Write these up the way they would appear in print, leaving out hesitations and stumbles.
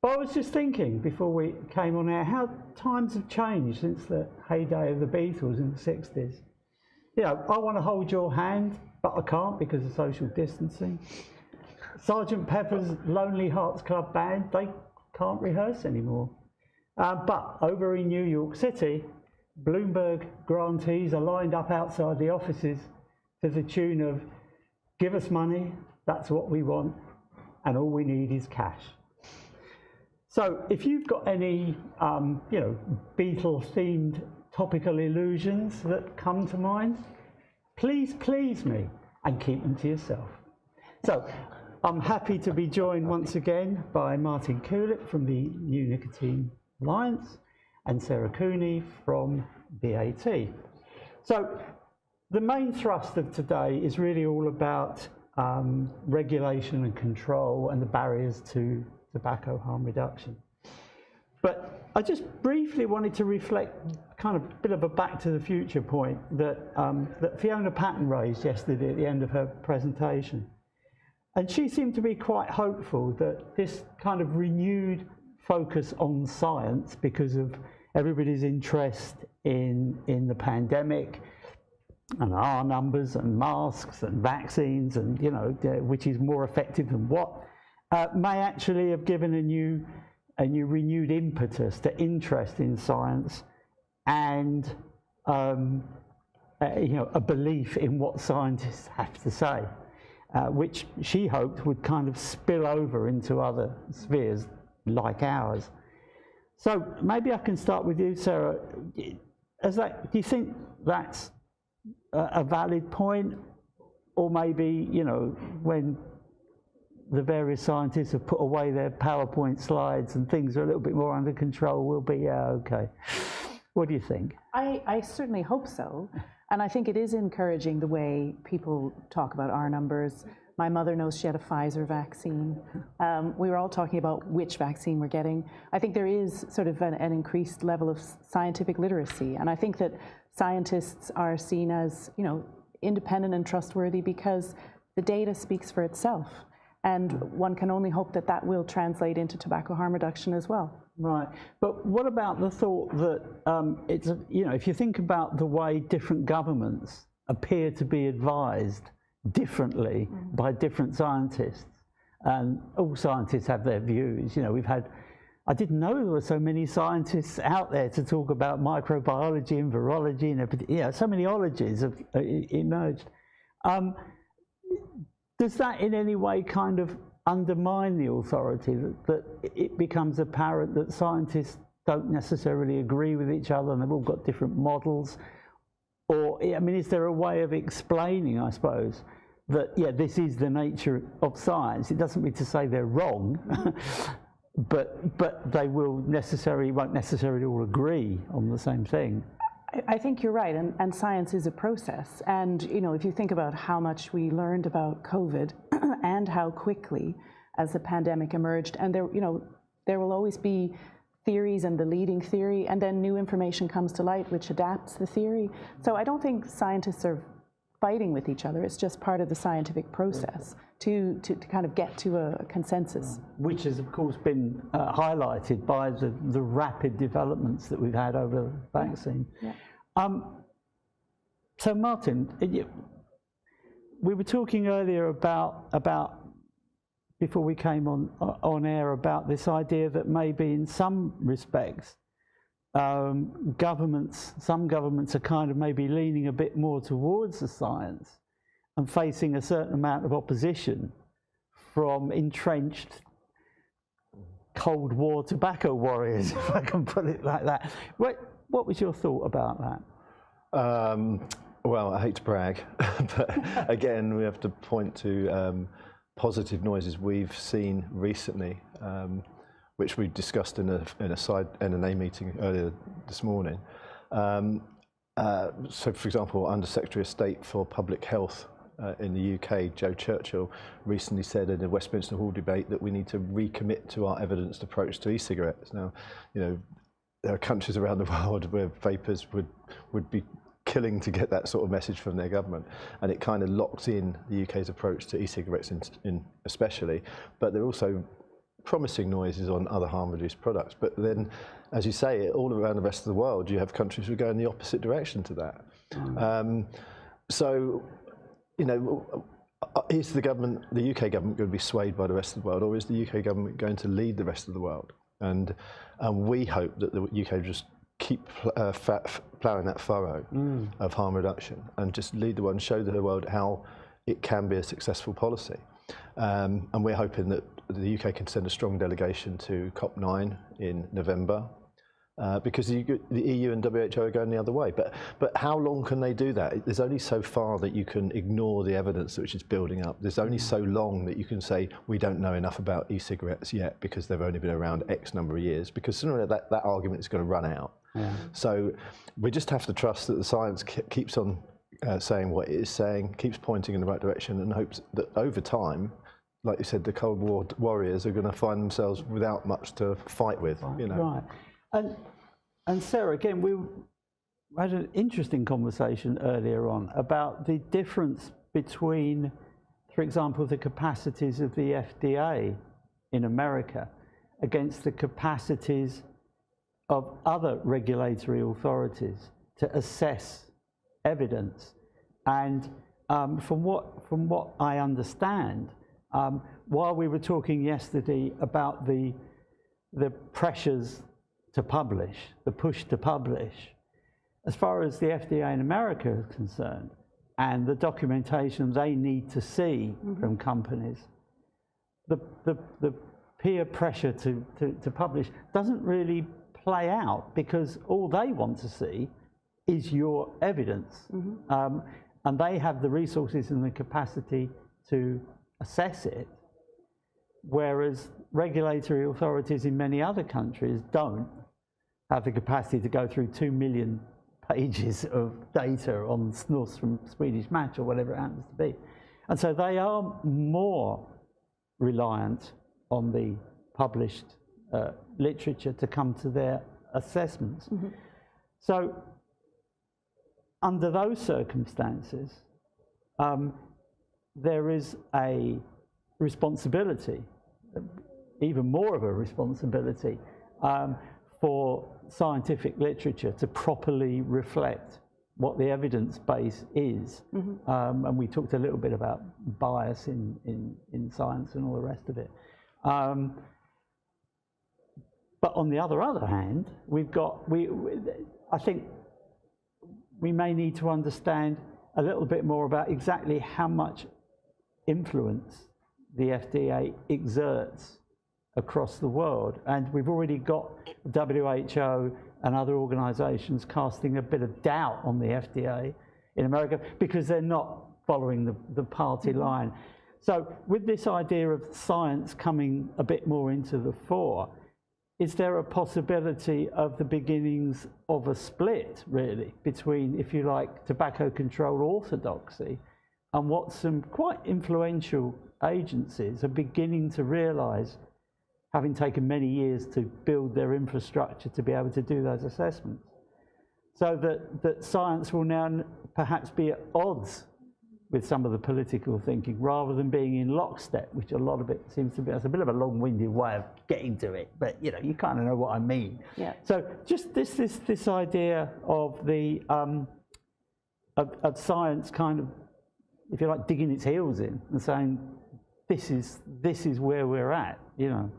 But I was just thinking before we came on air how times have changed since the heyday of the Beatles in the 60s. You know, I want to hold your hand, but I can't because of social distancing. Sergeant Pepper's Lonely Hearts Club Band, they can't rehearse anymore. But over in New York City, Bloomberg grantees are lined up outside the offices to the tune of, "Give us money, that's what we want, and all we need is cash." So if you've got any, you know, Beatle-themed topical illusions that come to mind, please please me and keep them to yourself. So I'm happy to be joined once again by Martin Coolett from the New Nicotine Alliance and Sarah Cooney from BAT. So the main thrust of today is really all about regulation and control and the barriers to tobacco harm reduction. But I just briefly wanted to reflect kind of a bit of a back to the future point that, that Fiona Patton raised yesterday at the end of her presentation. And she seemed to be quite hopeful that this kind of renewed focus on science, because of everybody's interest in the pandemic and R numbers and masks and vaccines and, you know, which is more effective than what, may actually have given a new renewed impetus to interest in science and you know, a belief in what scientists have to say, which she hoped would kind of spill over into other spheres like ours. So maybe I can start with you, Sarah. Do you think that's a valid point, or maybe, you know, when the various scientists have put away their PowerPoint slides and things are a little bit more under control, we'll be, yeah, okay. What do you think? I certainly hope so. And I think it is encouraging the way people talk about R numbers. My mother knows she had a Pfizer vaccine. We were all talking about which vaccine we're getting. I think there is sort of an increased level of scientific literacy. And I think that scientists are seen as, you know, independent and trustworthy because the data speaks for itself. And one can only hope that that will translate into tobacco harm reduction as well. Right, but what about the thought that it's, you know, if you think about the way different governments appear to be advised differently by different scientists, and all scientists have their views. You know, we've had, I didn't know there were so many scientists out there to talk about microbiology and virology, and, you know, so many ologies have emerged. Does that in any way kind of undermine the authority, that it becomes apparent that scientists don't necessarily agree with each other and they've all got different models? Or, I mean, is there a way of explaining, I suppose, that, yeah, this is the nature of science? It doesn't mean to say they're wrong, but they won't necessarily all agree on the same thing. I think you're right, and science is a process. And, you know, if you think about how much we learned about COVID and how quickly as the pandemic emerged, and there, you know, there will always be theories and the leading theory, and then new information comes to light which adapts the theory. So I don't think scientists are fighting with each other. It's just part of the scientific process to kind of get to a consensus. Which has, of course, been highlighted by the rapid developments that we've had over the vaccine. Yeah. So, Martin, we were talking earlier about before we came on air, about this idea that maybe in some respects, some governments are kind of maybe leaning a bit more towards the science and facing a certain amount of opposition from entrenched Cold War tobacco warriors, if I can put it like that. What was your thought about that? Well, I hate to brag, but again, we have to point to positive noises we've seen recently, which we discussed in a NNA meeting earlier this morning. So, for example, Under Secretary of State for Public Health in the UK, Joe Churchill, recently said in a Westminster Hall debate that we need to recommit to our evidenced approach to e-cigarettes. Now, you know, there are countries around the world where vapers would be killing to get that sort of message from their government, and it kind of locks in the UK's approach to e-cigarettes in especially, but they're also promising noises on other harm-reduced products. But then, as you say, all around the rest of the world, you have countries who go in the opposite direction to that. So, you know, is the government, the UK government, going to be swayed by the rest of the world, or is the UK government going to lead the rest of the world? And we hope that the UK just keep ploughing that furrow of harm reduction and just lead the world and show the world how it can be a successful policy. And we're hoping that the UK can send a strong delegation to COP9 in November, because the EU and WHO are going the other way. But how long can they do that? There's only so far that you can ignore the evidence which is building up. There's only so long that you can say we don't know enough about e-cigarettes yet because they've only been around X number of years, because sooner or later that argument is going to run out. So we just have to trust that the science keeps on saying what it is saying, keeps pointing in the right direction, and hopes that over time, like you said, the Cold War warriors are going to find themselves without much to fight with. You know. Right. And Sarah, again, we had an interesting conversation earlier on about the difference between, for example, the capacities of the FDA in America against the capacities of other regulatory authorities to assess evidence. And from what I understand, while we were talking yesterday about the pressures to publish, the push to publish, as far as the FDA in America is concerned, and the documentation they need to see from companies, the peer pressure to publish doesn't really play out, because all they want to see is your evidence. And they have the resources and the capacity to assess it, whereas regulatory authorities in many other countries don't have the capacity to go through 2 million pages of data on snus from Swedish Match or whatever it happens to be. And so they are more reliant on the published literature to come to their assessments. So under those circumstances, there is a responsibility, even more of a responsibility, for scientific literature to properly reflect what the evidence base is. And we talked a little bit about bias in science and all the rest of it. But on the other hand, I think we may need to understand a little bit more about exactly how much influence the FDA exerts across the world. And we've already got WHO and other organizations casting a bit of doubt on the FDA in America because they're not following the party line. So with this idea of science coming a bit more into the fore, is there a possibility of the beginnings of a split, really, between, if you like, tobacco control orthodoxy and what some quite influential agencies are beginning to realize, having taken many years to build their infrastructure to be able to do those assessments? So that science will now perhaps be at odds with some of the political thinking rather than being in lockstep, which a lot of it seems to be. That's a bit of a long-winded way of getting to it, but you know, you kind of know what I mean. Yeah. So just this idea of the of science kind of, if you like, digging its heels in and saying this is where we're at, you know.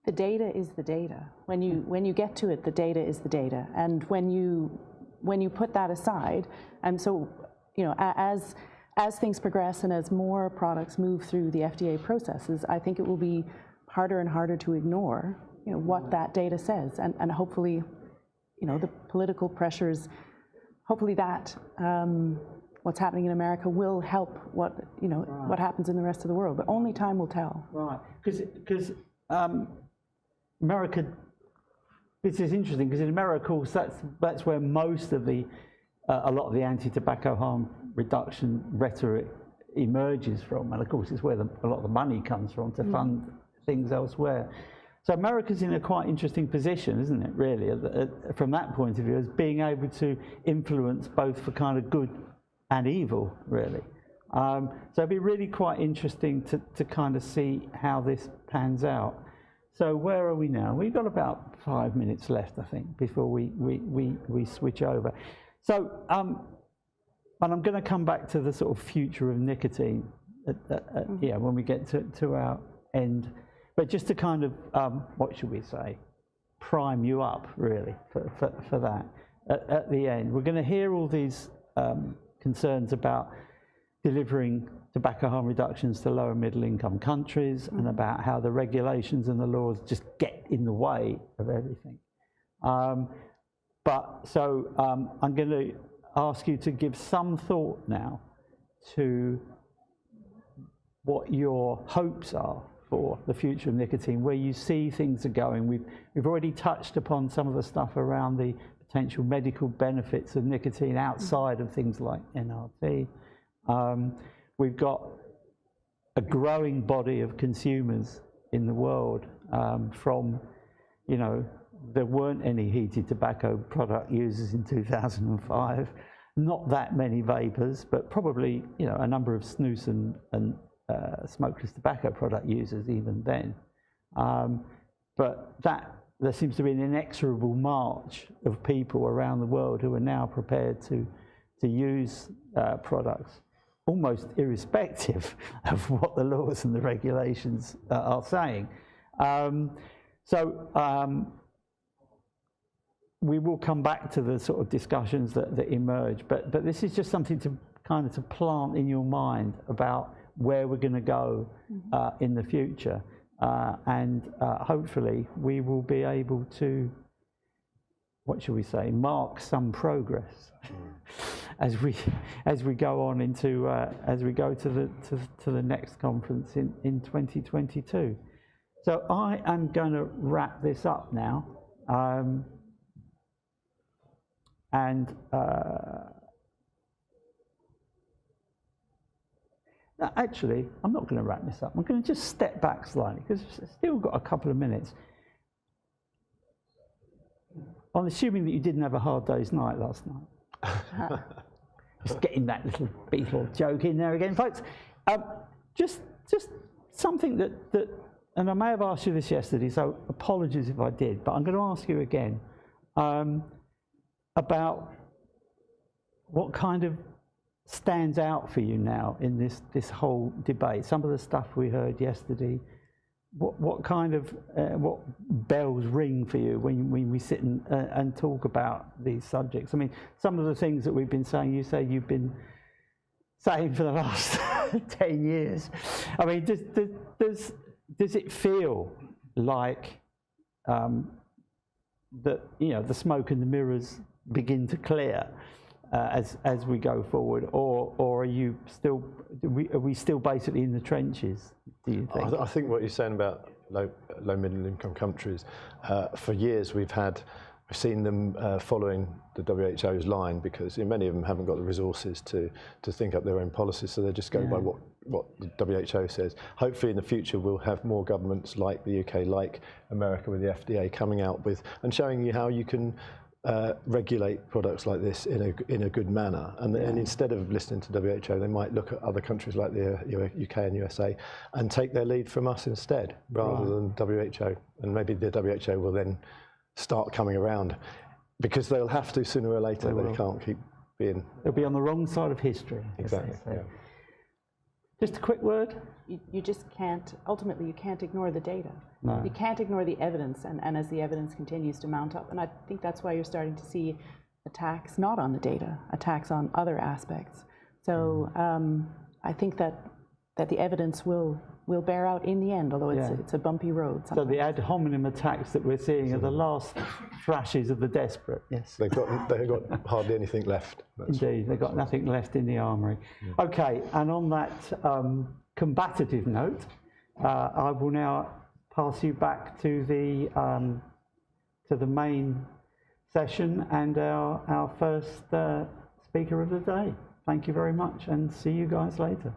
The data is the data. When you get to it, the data is the data, and when you put that aside, and so, you know, as things progress and as more products move through the FDA processes, I think it will be harder and harder to ignore, you know, what that data says, and hopefully, you know, the political pressures, hopefully that what's happening in America will help what, you know, what happens in the rest of the world, but only time will tell. Right, because America, this is interesting, because in America, of course, that's where most of the a lot of the anti-tobacco harm reduction rhetoric emerges from, and of course it's where a lot of the money comes from to fund things elsewhere. So America's in a quite interesting position, isn't it, really, from that point of view, as being able to influence both for kind of good and evil, really. So it'd be really quite interesting to kind of see how this pans out. So where are we now? We've got about 5 minutes left, I think, before we switch over. So, and I'm going to come back to the sort of future of nicotine when we get to our end. But just to kind of, what should we say, prime you up, really, for that. At the end, we're going to hear all these concerns about delivering tobacco harm reductions to low and middle income countries, and about how the regulations and the laws just get in the way of everything. I'm going to ask you to give some thought now to what your hopes are for the future of nicotine, where you see things are going. We've already touched upon some of the stuff around the potential medical benefits of nicotine outside of things like NRT. We've got a growing body of consumers in the world from, there weren't any heated tobacco product users in 2005, not that many vapors, but probably, a number of snus and smokeless tobacco product users even then. But there seems to be an inexorable march of people around the world who are now prepared to use products, almost irrespective of what the laws and the regulations are saying. We will come back to the sort of discussions that emerge, but this is just something to kind of to plant in your mind about where we're going to go in the future, and hopefully we will be able to, what shall we say, mark some progress as we go on into as we go to the next conference in 2022. So I am going to wrap this up now, actually, I'm not going to wrap this up. I'm going to just step back slightly because we've still got a couple of minutes. I'm assuming that you didn't have a hard day's night last night. Just getting that little Beatle joke in there again, folks. Just something that, and I may have asked you this yesterday, so apologies if I did, but I'm going to ask you again about what kind of stands out for you now in this whole debate. Some of the stuff we heard yesterday. What kind of what bells ring for you when we sit and talk about these subjects? I mean, some of the things that we've been saying, you say you've been saying for the last 10 years. I mean, does it feel like that the smoke and the mirrors begin to clear as we go forward, or are you still? Are we still basically in the trenches? Do you think? I think what you're saying about low middle income countries, for years we've seen them following the WHO's line, because many of them haven't got the resources to think up their own policies, so they're just going by what the WHO says. Hopefully in the future we'll have more governments like the UK, like America with the FDA, coming out with and showing you how you can regulate products like this in a good manner, and instead of listening to WHO, they might look at other countries like the UK and USA and take their lead from us instead, rather than WHO. And maybe the WHO will then start coming around, because they'll have to sooner or later. They can't keep being. They'll be on the wrong side of history. Exactly. Yeah. Just a quick word. You just can't, ultimately you can't ignore the data. No. You can't ignore the evidence, and as the evidence continues to mount up, and I think that's why you're starting to see attacks not on the data, attacks on other aspects. So I think that the evidence will bear out in the end, although it's a bumpy road sometimes. So the ad hominem attacks that we're seeing are the last thrashes of the desperate. Yes. They've got hardly anything left. Indeed, they've got nothing left in the armoury. Yeah. Okay, and on that combative note, I will now pass you back to the main session and our first speaker of the day. Thank you very much, and see you guys later.